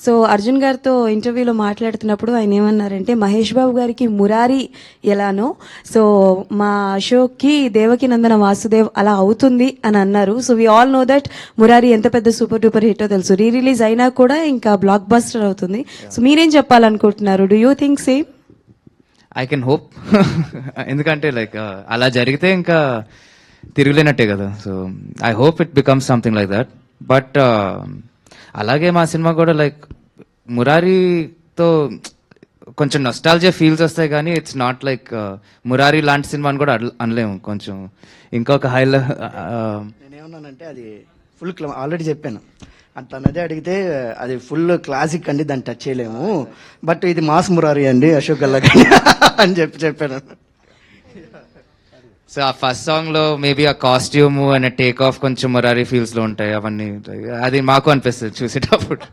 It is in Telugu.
సో అర్జున్ గారితో ఇంటర్వ్యూలో మాట్లాడుతున్నప్పుడు ఆయన ఏమన్నారంటే, మహేష్ బాబు గారికి మురారి ఎలానో సో మా అశోక్కి దేవకి నందన వాసుదేవ్ అలా అవుతుంది అని అన్నారు. So we all know that Murari ఎంత పెద్ద సూపర్ డూపర్ హిట్టో తెలుసు. రిలీజ్ అయినా కూడా ఇంకా బ్లాక్ బస్టర్ అవుతుంది. సో మీరేం చెప్పాలనుకుంటున్నారు? Do you think same? I can hope. ఎందుకంటే లైక్ అలా జరిగితే ఇంకా తిరుగులేనట్టే కదా. So I hope it becomes something like that. But అలాగే మా సినిమా కూడా లైక్ మురారితో కొంచెం నొస్టాల్జియా ఫీల్స్ వస్తాయి, కానీ ఇట్స్ నాట్ లైక్ మురారి లాంటి సినిమా అని కూడా అనలేము. కొంచెం ఇంకొక హైలో నేనేమన్నానంటే అది ఫుల్ ఆల్రెడీ చెప్పాను. అట్లన్నదే అడిగితే అది ఫుల్ క్లాసిక్ అండి, దాన్ని టచ్ చేయలేము. బట్ ఇది మాస్ మురారి అండి అశోక్ గల్లా అని చెప్పాను. సో ఆ ఫస్ట్ సాంగ్ లో మేబీ ఆ కాస్ట్యూమ్ అండ్ టేక్ ఆఫ్ కొంచెం మురారి ఫీల్స్ లో ఉంటాయి అవన్నీ. అది మాకు అనిపిస్తుంది చూసేటప్పుడు.